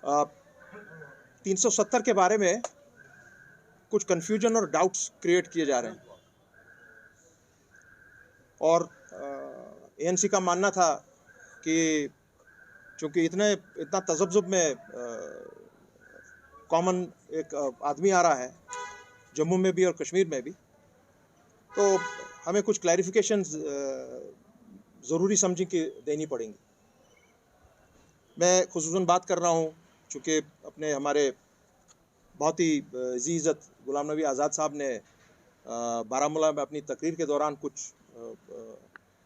370 के बारे में कुछ कन्फ्यूजन और डाउट्स क्रिएट किए जा रहे हैं, और एएनसी का मानना था कि चूंकि इतना तजब्जुब में कॉमन एक आदमी आ रहा है जम्मू में भी और कश्मीर में भी, तो हमें कुछ क्लैरिफिकेशन ज़रूरी समझी कि देनी पड़ेंगी। मैं खुसूसन बात कर रहा हूँ चूँकि अपने हमारे बहुत ही इज़्ज़त गुलाम नबी आज़ाद साहब ने बारामूला में अपनी तकरीर के दौरान कुछ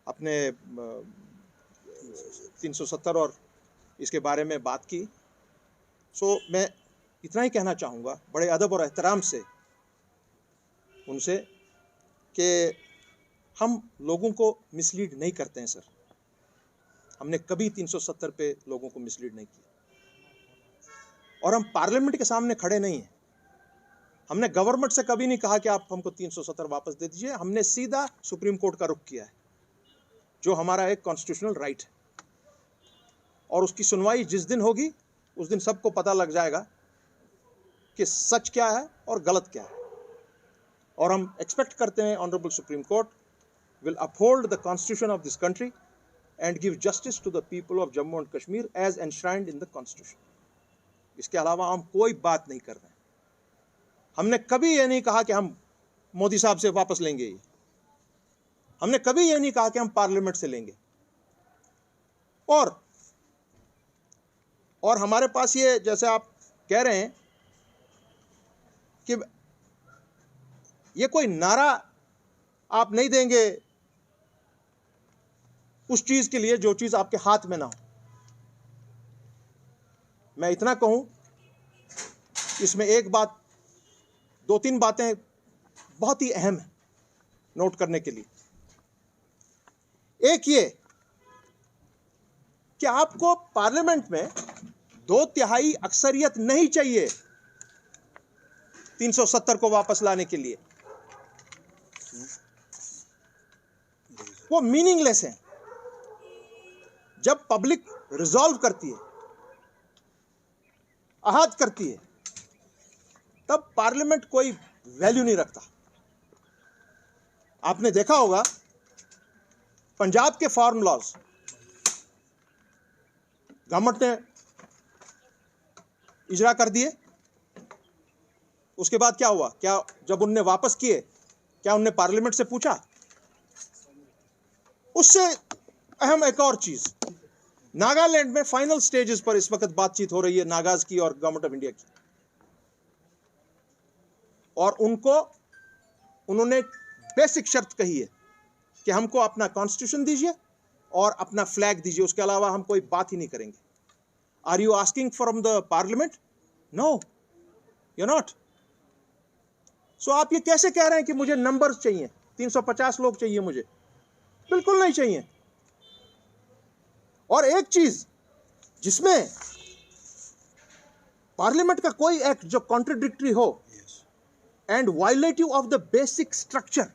अपने 370 और इसके बारे में बात की। सो मैं इतना ही कहना चाहूँगा बड़े अदब और एहतराम से उनसे कि हम लोगों को मिसलीड नहीं करते हैं सर। हमने कभी 370 पे लोगों को मिसलीड नहीं किया, और हम पार्लियामेंट के सामने खड़े नहीं हैं। हमने गवर्नमेंट से कभी नहीं कहा कि आप हमको 370 वापस दे दीजिए। हमने सीधा सुप्रीम कोर्ट का रुख किया है, जो हमारा एक कॉन्स्टिट्यूशनल राइट है, और उसकी सुनवाई जिस दिन होगी उस दिन सबको पता लग जाएगा कि सच क्या है और गलत क्या है। और हम एक्सपेक्ट करते हैं honourable supreme court will uphold the constitution of this country and give justice to the people of Jammu and Kashmir as enshrined in the constitution. इसके अलावा हम कोई बात नहीं कर रहे हैं। हमने कभी ये नहीं कहा कि हम मोदी साहब से वापस लेंगे, ये हमने कभी ये नहीं कहा कि हम पार्लियामेंट से लेंगे। और हमारे पास ये, जैसे आप कह रहे हैं कि ये कोई नारा आप नहीं देंगे उस चीज के लिए जो चीज आपके हाथ में ना हो। मैं इतना कहूं, इसमें एक बात, 2-3 बातें बहुत ही अहम है नोट करने के लिए। एक ये कि आपको पार्लियामेंट में 2/3 अक्सरियत नहीं चाहिए 370 को वापस लाने के लिए। वो मीनिंगलेस है। जब पब्लिक रिजॉल्व करती है, अहात करती है, तब पार्लियामेंट कोई वैल्यू नहीं रखता। आपने देखा होगा पंजाब के फार्म लॉज गवर्नमेंट ने इजरा कर दिए। उसके बाद क्या हुआ? क्या जब उनने वापस किए, क्या उनने पार्लियामेंट से पूछा? उससे अहम एक और चीज, नागालैंड में फाइनल स्टेजेस पर इस वक्त बातचीत हो रही है नागाज की और गवर्नमेंट ऑफ इंडिया की, और उन्होंने बेसिक शर्त कही है कि हमको अपना कॉन्स्टिट्यूशन दीजिए और अपना फ्लैग दीजिए, उसके अलावा हम कोई बात ही नहीं करेंगे। Are you asking from the parliament? No, you not. So आप ये कैसे कह रहे हैं कि मुझे नंबर्स चाहिए, 350 लोग चाहिए? मुझे बिल्कुल नहीं चाहिए। और एक चीज जिसमें पार्लियामेंट का कोई एक्ट जो कॉन्ट्रडिक्टरी हो and violative of the basic structure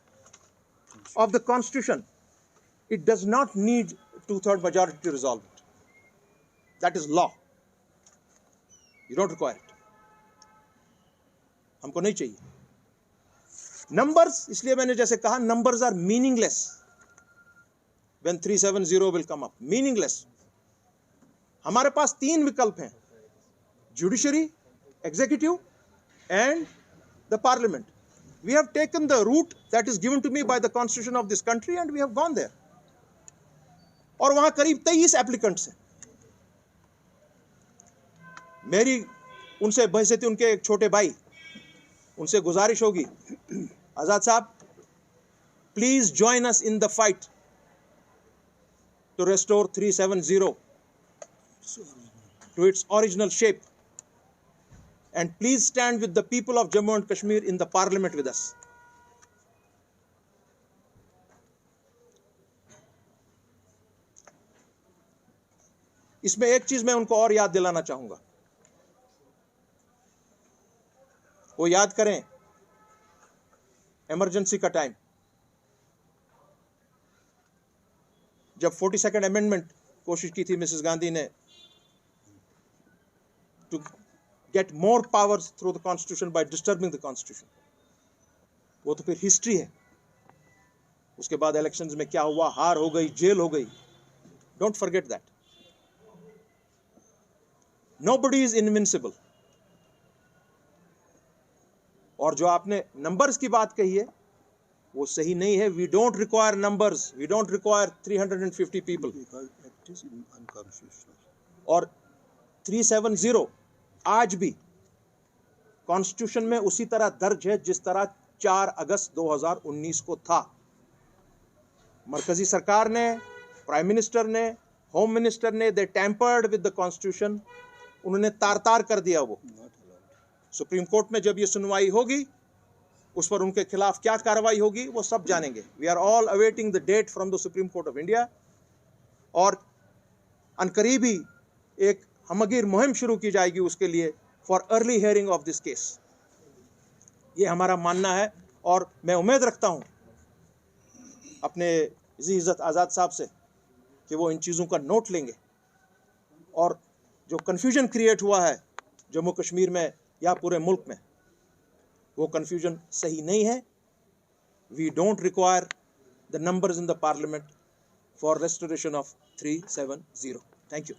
of the constitution, it does not need 2/3 majority to resolve it. That is law. You don't require it. हमको नहीं चाहिए नंबर्स। इसलिए मैंने जैसे कहा, numbers are meaningless when 370 will come up. Meaningless. हमारे पास 3 विकल्प हैं, judiciary, executive and the parliament. We have taken the route that is given to me by the constitution of this country and we have gone there. और वहां करीब 23 applicants हैं। मेरी उनसे बहसती, उनके एक छोटे भाई, उनसे गुजारिश होगी, आजाद साहब please join us in the fight to restore 370 to its original shape, and please stand with the people of Jammu and Kashmir in the parliament with us. इसमें एक चीज मैं उनको और याद दिलाना चाहूंगा, वो याद करें इमरजेंसी का टाइम, जब 42nd अमेंडमेंट कोशिश की थी मिसेस गांधी ने to get more powers through the constitution by disturbing the constitution. वो तो फिर हिस्ट्री है. उसके बाद इलेक्शंस में क्या हुआ, हार हो गई, जेल हो गई. Don't forget that. Nobody is invincible. और जो आपने नंबर्स की बात कही है वो सही नहीं है. We don't require numbers. We don't require 350 people. It is unconstitutional. और 370 आज भी कॉन्स्टिट्यूशन में उसी तरह दर्ज है जिस तरह 4 अगस्त 2019 को था. मरकजी सरकार ने, प्राइम मिनिस्टर ने, होम मिनिस्टर ने, दे टेम्पर्ड विद द कॉन्स्टिट्यूशन. उन्होंने तार कर दिया. वो सुप्रीम कोर्ट में जब ये सुनवाई होगी उस पर उनके खिलाफ क्या कार्रवाई होगी वो सब जानेंगे. We are all awaiting the date from the Supreme Court of India. और अनकरीब ही एक हमगीर मुहिम शुरू की जाएगी उसके लिए for early hearing of this case. ये हमारा मानना है और मैं उम्मीद रखता हूं अपने इज़्ज़त आज़ाद साहब से कि वो इन चीज़ों का नोट लेंगे और जो कन्फ्यूजन क्रिएट हुआ है जम्मू कश्मीर में या पूरे मुल्क में वो कन्फ्यूजन सही नहीं है. We don't require the numbers in the parliament for restoration of 370. Thank you.